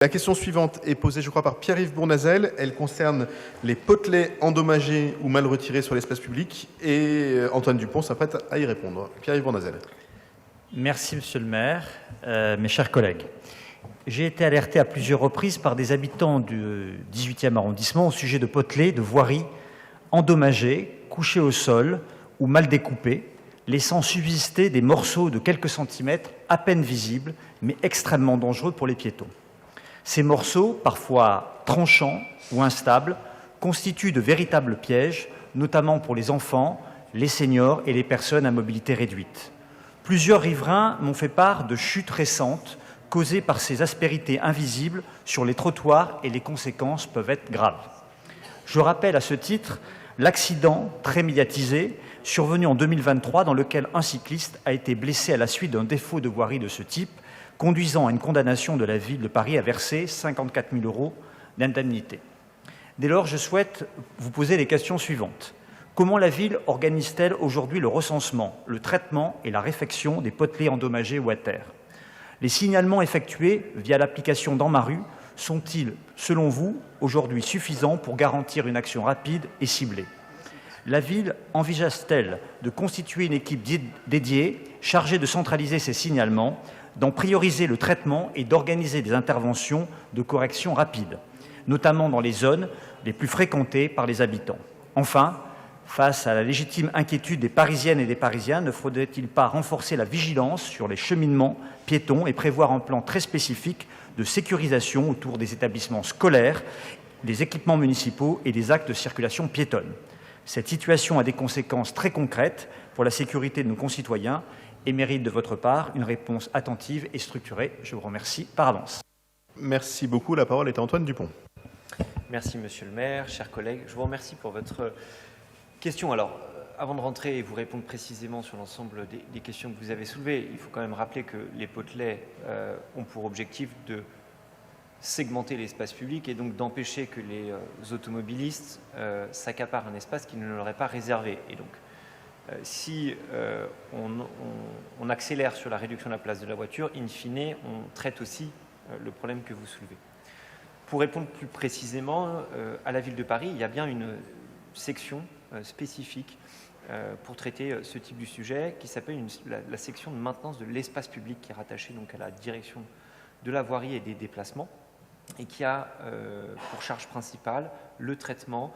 La question suivante est posée, je crois, par Pierre-Yves Bournazel. Elle concerne les potelets endommagés ou mal retirés sur l'espace public. Et Antoine Dupont s'apprête à y répondre. Pierre-Yves Bournazel. Merci, Monsieur le maire. Mes chers collègues, j'ai été alerté à plusieurs reprises par des habitants du 18e arrondissement au sujet de potelets de voiries endommagés, couchés au sol ou mal découpés, laissant subsister des morceaux de quelques centimètres à peine visibles, mais extrêmement dangereux pour les piétons. Ces morceaux, parfois tranchants ou instables, constituent de véritables pièges, notamment pour les enfants, les seniors et les personnes à mobilité réduite. Plusieurs riverains m'ont fait part de chutes récentes causées par ces aspérités invisibles sur les trottoirs et les conséquences peuvent être graves. Je rappelle à ce titre l'accident très médiatisé survenu en 2023 dans lequel un cycliste a été blessé à la suite d'un défaut de voirie de ce type, conduisant à une condamnation de la ville de Paris à verser 54 000 € d'indemnité. Dès lors, je souhaite vous poser les questions suivantes. Comment la ville organise-t-elle aujourd'hui le recensement, le traitement et la réfection des potelets endommagés ou à terre? Les signalements effectués via l'application Dans ma rue sont-ils, selon vous, aujourd'hui suffisants pour garantir une action rapide et ciblée? La ville envisage-t-elle de constituer une équipe dédiée chargée de centraliser ces signalements, d'en prioriser le traitement et d'organiser des interventions de correction rapide, notamment dans les zones les plus fréquentées par les habitants? Enfin, face à la légitime inquiétude des Parisiennes et des Parisiens, ne faudrait-il pas renforcer la vigilance sur les cheminements piétons et prévoir un plan très spécifique de sécurisation autour des établissements scolaires, des équipements municipaux et des actes de circulation piétonne? Cette situation a des conséquences très concrètes pour la sécurité de nos concitoyens et mérite de votre part une réponse attentive et structurée. Je vous remercie par avance. Merci beaucoup. La parole est à Antoine Dupont. Merci, Monsieur le maire, chers collègues. Je vous remercie pour votre question. Alors, avant de rentrer et vous répondre précisément sur l'ensemble des questions que vous avez soulevées, il faut quand même rappeler que les potelets ont pour objectif de segmenter l'espace public et donc d'empêcher que les automobilistes s'accaparent un espace qui ne leur est pas réservé. Et donc, si on accélère sur la réduction de la place de la voiture, in fine, on traite aussi le problème que vous soulevez. Pour répondre plus précisément, à la Ville de Paris, il y a bien une section spécifique pour traiter ce type de sujet qui s'appelle la section de maintenance de l'espace public qui est rattachée donc à la direction de la voirie et des déplacements et qui a pour charge principale le traitement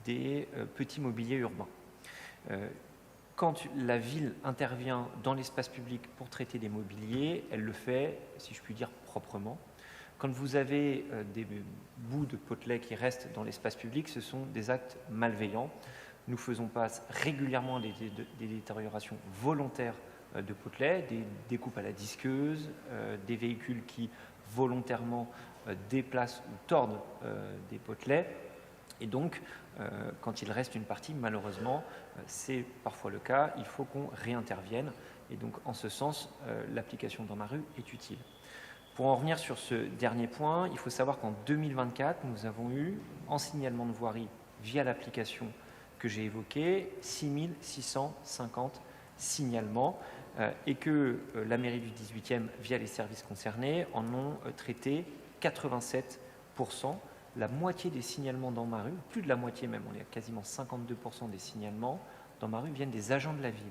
des petits mobiliers urbains. Quand la ville intervient dans l'espace public pour traiter des mobiliers, elle le fait, si je puis dire, proprement. Quand vous avez des bouts de potelets qui restent dans l'espace public, ce sont des actes malveillants. Nous faisons face régulièrement des détériorations volontaires de potelets, des découpes à la disqueuse, des véhicules qui volontairement déplacent ou tordent des potelets. Et donc, quand il reste une partie, malheureusement, c'est parfois le cas, il faut qu'on réintervienne. Et donc, en ce sens, l'application Dans ma rue est utile. Pour en revenir sur ce dernier point, il faut savoir qu'en 2024, nous avons eu, en signalement de voirie via l'application que j'ai évoquée, 6 650 signalements et que la mairie du 18e, via les services concernés, en ont traité 87%. La moitié des signalements Dans ma rue, plus de la moitié même, on est à quasiment 52% des signalements Dans ma rue viennent des agents de la ville,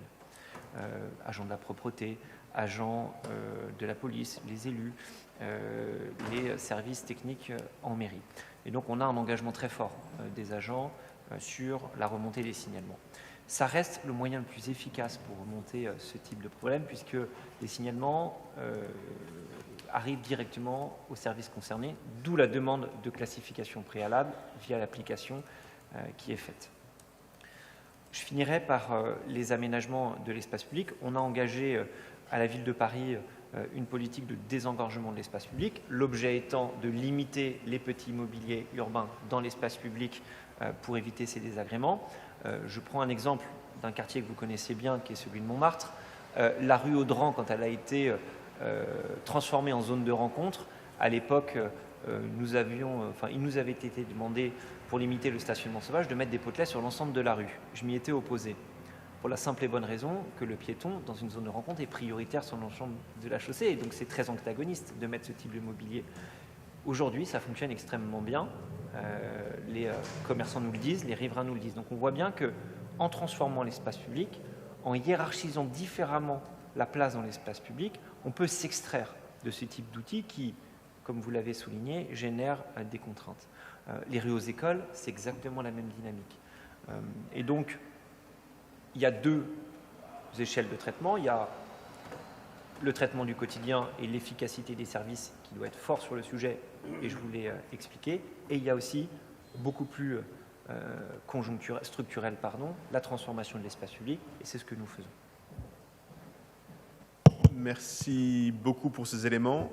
agents de la propreté, agents de la police, les élus, les services techniques en mairie. Et donc on a un engagement très fort des agents sur la remontée des signalements. Ça reste le moyen le plus efficace pour remonter ce type de problème puisque les signalements arrivent directement aux services concernés, d'où la demande de classification préalable via l'application qui est faite. Je finirai par les aménagements de l'espace public. On a engagé à la Ville de Paris une politique de désengorgement de l'espace public, l'objet étant de limiter les petits mobiliers urbains dans l'espace public pour éviter ces désagréments. Je prends un exemple d'un quartier que vous connaissez bien, qui est celui de Montmartre. La rue Audran, quand elle a été transformée en zone de rencontre, à l'époque, il nous avait été demandé, pour limiter le stationnement sauvage, de mettre des potelets sur l'ensemble de la rue. Je m'y étais opposé. pour la simple et bonne raison que le piéton, dans une zone de rencontre, est prioritaire sur l'ensemble de la chaussée. Et donc c'est très antagoniste de mettre ce type de mobilier. Aujourd'hui, ça fonctionne extrêmement bien. Les commerçants nous le disent, les riverains nous le disent. Donc on voit bien qu'en transformant l'espace public, en hiérarchisant différemment la place dans l'espace public, on peut s'extraire de ce type d'outils qui, comme vous l'avez souligné, génèrent des contraintes. Les rues aux écoles, c'est exactement la même dynamique. Et donc, il y a deux échelles de traitement. Il y a le traitement du quotidien et l'efficacité des services qui doit être fort sur le sujet, et je vous l'ai expliqué. Et il y a aussi beaucoup plus structurel, la transformation de l'espace public, et c'est ce que nous faisons. Merci beaucoup pour ces éléments.